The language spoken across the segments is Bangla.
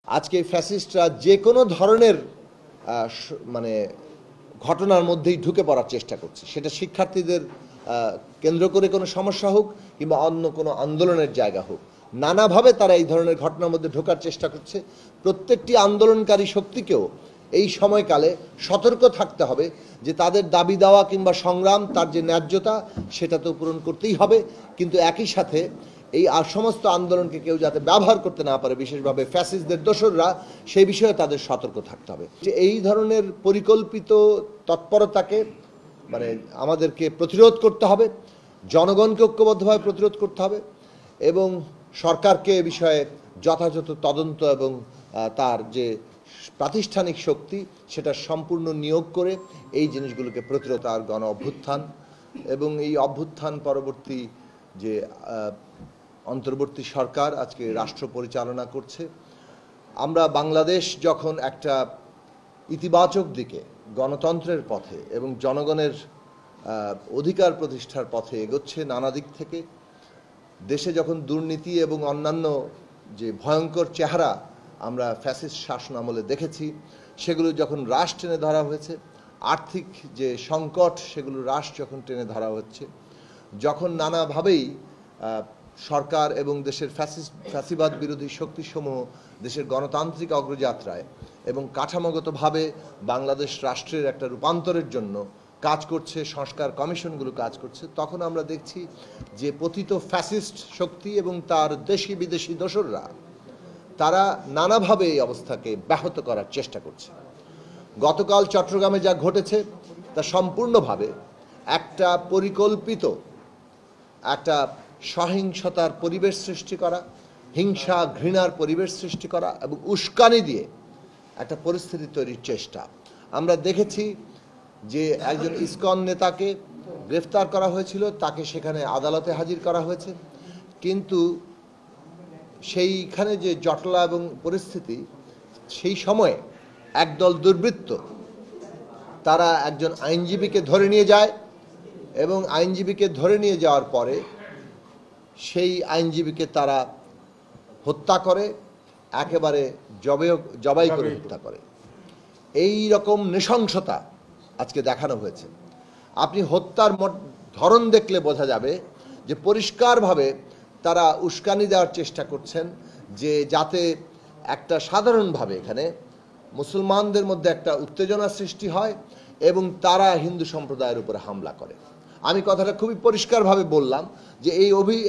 আজকে ফ্যাসিস্টরা যে কোনো ধরনের মানে ঘটনার মধ্যেই ঢুকে পড়ার চেষ্টা করছে, সেটা শিক্ষার্থীদের কেন্দ্র করে কোনো সমস্যা হোক কিংবা অন্য কোনো আন্দোলনের জায়গা হোক, নানাভাবে তারা এই ধরনের ঘটনার মধ্যে ঢোকার চেষ্টা করছে। প্রত্যেকটি আন্দোলনকারী শক্তিকেও এই সময়কালে সতর্ক থাকতে হবে যে তাদের দাবি দেওয়া কিংবা সংগ্রাম, তার যে ন্যায্যতা, সেটা তো পূরণ করতেই হবে, কিন্তু একই সাথে এই সমস্ত আন্দোলনকে কেউ যাতে ব্যবহার করতে না পারে, বিশেষভাবে ফ্যাসিস্টদের দোসররা, সেই বিষয়ে তাদের সতর্ক থাকতে হবে। যে এই ধরনের পরিকল্পিত তৎপরতাকে আমাদেরকে প্রতিরোধ করতে হবে, জনগণকে ঐক্যবদ্ধভাবে প্রতিরোধ করতে হবে এবং সরকারকে এ বিষয়ে যথাযথ তদন্ত এবং তার যে প্রাতিষ্ঠানিক শক্তি, সেটা সম্পূর্ণ নিয়োগ করে এই জিনিসগুলোকে প্রতিরোধ। আর গণ অভ্যুত্থান এবং এই অভ্যুত্থান পরবর্তী যে অন্তর্বর্তী সরকার আজকে রাষ্ট্র পরিচালনা করছে, আমরা বাংলাদেশ যখন একটা ইতিবাচক দিকে গণতন্ত্রের পথে এবং জনগণের অধিকার প্রতিষ্ঠার পথে এগোচ্ছে নানা দিক থেকে, দেশে যখন দুর্নীতি এবং অন্যান্য যে ভয়ঙ্কর চেহারা আমরা ফ্যাসিস্ট শাসন আমলে দেখেছি, সেগুলো যখন রাশ টেনে ধরা হয়েছে, আর্থিক যে সংকট সেগুলো রাশ যখন টেনে ধরা হচ্ছে, যখন নানাভাবেই সরকার এবং দেশের ফ্যাসিবাদ বিরোধী শক্তিসমূহ দেশের গণতান্ত্রিক অগ্রযাত্রায় এবং কাঠামোগতভাবে বাংলাদেশ রাষ্ট্রের একটা রূপান্তরের জন্য কাজ করছে, সংস্কার কমিশনগুলো কাজ করছে, তখন আমরা দেখছি যে পতিত ফ্যাসিস্ট শক্তি এবং তার দেশি বিদেশি দোসররা তারা নানাভাবে এই অবস্থাকে ব্যাহত করার চেষ্টা করছে। গতকাল চট্টগ্রামে যা ঘটেছে তা সম্পূর্ণভাবে একটা পরিকল্পিত একটা সহিংসতার পরিবেশ সৃষ্টি করা, হিংসা ঘৃণার পরিবেশ সৃষ্টি করা এবং উস্কানি দিয়ে একটা পরিস্থিতি তৈরির চেষ্টা। আমরা দেখেছি যে একজন ইসকন নেতাকে গ্রেফতার করা হয়েছিল, তাকে সেখানে আদালতে হাজির করা হয়েছে, কিন্তু সেইখানে যে জটলা এবং পরিস্থিতি, সেই সময়ে একদল দুর্বৃত্ত তারা একজন আইনজীবীকে ধরে নিয়ে যায় এবং আইনজীবীকে ধরে নিয়ে যাওয়ার পরে সেই আইনজীবীকে তারা হত্যা করে, একেবারে জবাই করে হত্যা করে। এই রকম নৃশংসতা আজকে দেখানো হয়েছে। আপনি হত্যার ধরন দেখলে বোঝা যাবে যে পরিষ্কারভাবে তারা উস্কানি দেওয়ার চেষ্টা করছেন, যে যাতে একটা সাধারণভাবে এখানে মুসলমানদের মধ্যে একটা উত্তেজনা সৃষ্টি হয় এবং তারা হিন্দু সম্প্রদায়ের উপরে হামলা করে। আমি কথাটা খুবই পরিষ্কারভাবে বললাম যে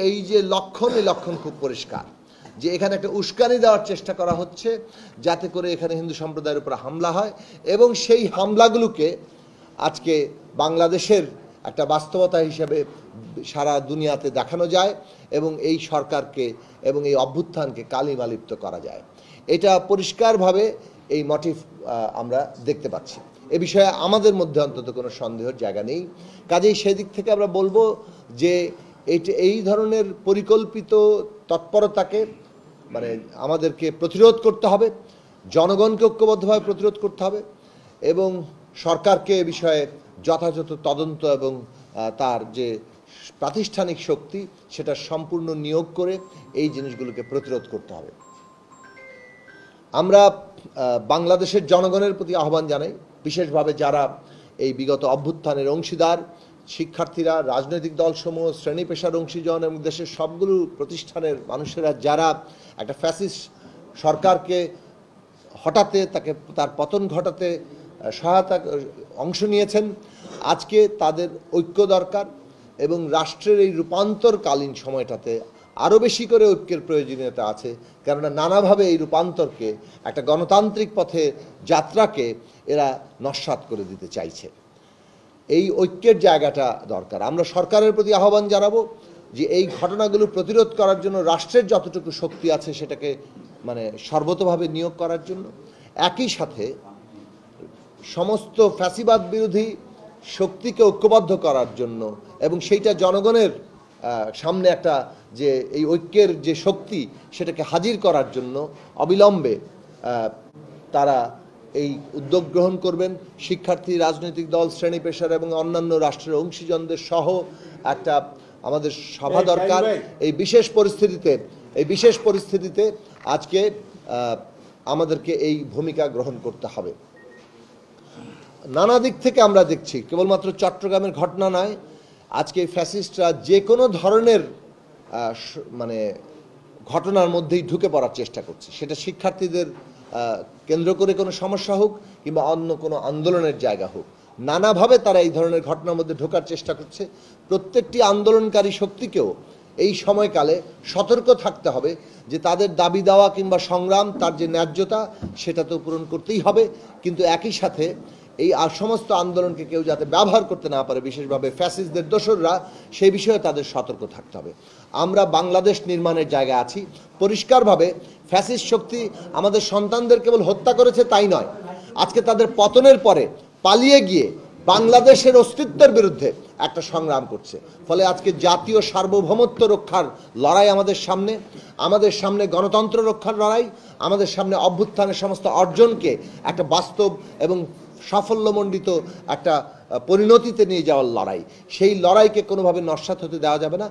এই যে লক্ষণ, এই লক্ষণ খুব পরিষ্কার যে এখানে একটা উস্কানি দেওয়ার চেষ্টা করা হচ্ছে যাতে করে এখানে হিন্দু সম্প্রদায়ের উপরে হামলা হয় এবং সেই হামলাগুলোকে আজকে বাংলাদেশের একটা বাস্তবতা হিসেবে সারা দুনিয়াতে দেখানো যায় এবং এই সরকারকে এবং এই অভ্যুত্থানকে কালিমালিপ্ত করা যায়। এটা পরিষ্কারভাবে এই মোটিভ আমরা দেখতে পাচ্ছি। এ বিষয়ে আমাদের মধ্যে অন্তত কোনো সন্দেহের জায়গা নেই। কাজেই সেদিক থেকে আমরা বলবো যে এই ধরনের পরিকল্পিত তৎপরতাকে আমাদেরকে প্রতিরোধ করতে হবে, জনগণকে ঐক্যবদ্ধভাবে প্রতিরোধ করতে হবে এবং সরকারকে এ বিষয়ে যথাযথ তদন্ত এবং তার যে প্রাতিষ্ঠানিক শক্তি, সেটা সম্পূর্ণ নিয়োগ করে এই জিনিসগুলোকে প্রতিরোধ করতে হবে। আমরা বাংলাদেশের জনগণের প্রতি আহ্বান জানাই, বিশেষভাবে যারা এই বিগত অভ্যুত্থানের অংশীদার, শিক্ষার্থীরা, রাজনৈতিক দলসমূহ, শ্রেণী পেশার অংশীজন এবং দেশের সবগুলো প্রতিষ্ঠানের মানুষেরা যারা একটা ফ্যাসিস্ট সরকারকে হঠাতে তার পতন ঘটাতে সহায়তা অংশ নিয়েছেন, আজকে তাদের ঐক্য দরকার এবং রাষ্ট্রের এই রূপান্তরকালীন সময়টাতে আরও বেশি করে ঐক্যের প্রয়োজনীয়তা আছে, কেননা নানাভাবে এই রূপান্তরকে, একটা গণতান্ত্রিক পথে যাত্রাকে এরা নস্যাৎ করে দিতে চাইছে। এই ঐক্যের জায়গাটা দরকার। আমরা সরকারের প্রতি আহ্বান জানাবো যে এই ঘটনাগুলো প্রতিরোধ করার জন্য রাষ্ট্রের যতটুকু শক্তি আছে সেটাকে সর্বতোভাবে নিয়োগ করার জন্য, একই সাথে সমস্ত ফ্যাসিবাদ বিরোধী শক্তিকে ঐক্যবদ্ধ করার জন্য এবং সেইটা জনগণের সামনে একটা যে এই ঐক্যের যে শক্তি, সেটাকে হাজির করার জন্য অবিলম্বে তারা এই উদ্যোগ গ্রহণ করবেন। শিক্ষার্থী, রাজনৈতিক দল, শ্রেণী পেশার এবং অন্যান্য রাষ্ট্রের অংশীজনদের সহ একটা আমাদের সভা দরকার। এই বিশেষ পরিস্থিতিতে আজকে আমাদেরকে এই ভূমিকা গ্রহণ করতে হবে। নানা দিক থেকে আমরা দেখছি, কেবলমাত্র চট্টগ্রামের ঘটনা নয়, আজকে ফ্যাসিস্টরা যে কোনো ধরনের মানে ঘটনার মধ্যেই ঢুকে পড়ার চেষ্টা করছে, সেটা শিক্ষার্থীদের কেন্দ্র করে কোনো সমস্যা হোক কিংবা অন্য কোনো আন্দোলনের জায়গা হোক, নানাভাবে তারা এই ধরনের ঘটনার মধ্যে ঢোকার চেষ্টা করছে। প্রত্যেকটি আন্দোলনকারী শক্তিকেও এই সময়কালে সতর্ক থাকতে হবে যে তাদের দাবি দেওয়া কিংবা সংগ্রাম, তার যে ন্যায্যতা, সেটা তো পূরণ করতেই হবে, কিন্তু একই সাথে এই সমস্ত আন্দোলনকে কেউ যাতে ব্যবহার করতে না পারে, বিশেষভাবে ফ্যাসিস্টদের দোসররা, সেই বিষয়ে তাদের সতর্ক থাকতে হবে। আমরা বাংলাদেশ নির্মাণের জায়গায় আছি। পরিষ্কারভাবে ফ্যাসিস্ট শক্তি আমাদের সন্তানদের কেবল হত্যা করেছে তাই নয়, আজকে তাদের পতনের পরে পালিয়ে গিয়ে বাংলাদেশের অস্তিত্বের বিরুদ্ধে একটা সংগ্রাম করছে। ফলে আজকে জাতীয় সার্বভৌমত্ব রক্ষার লড়াই আমাদের সামনে গণতন্ত্র রক্ষার লড়াই, আমাদের সামনে অভ্যুত্থানের সমস্ত অর্জনকে একটা বাস্তব এবং সাফল্যমণ্ডিত একটা পরিণতিতে নিয়ে যাওয়ার লড়াই। সেই লড়াইকে কোনোভাবে নস্যাৎ হতে দেওয়া যাবে না।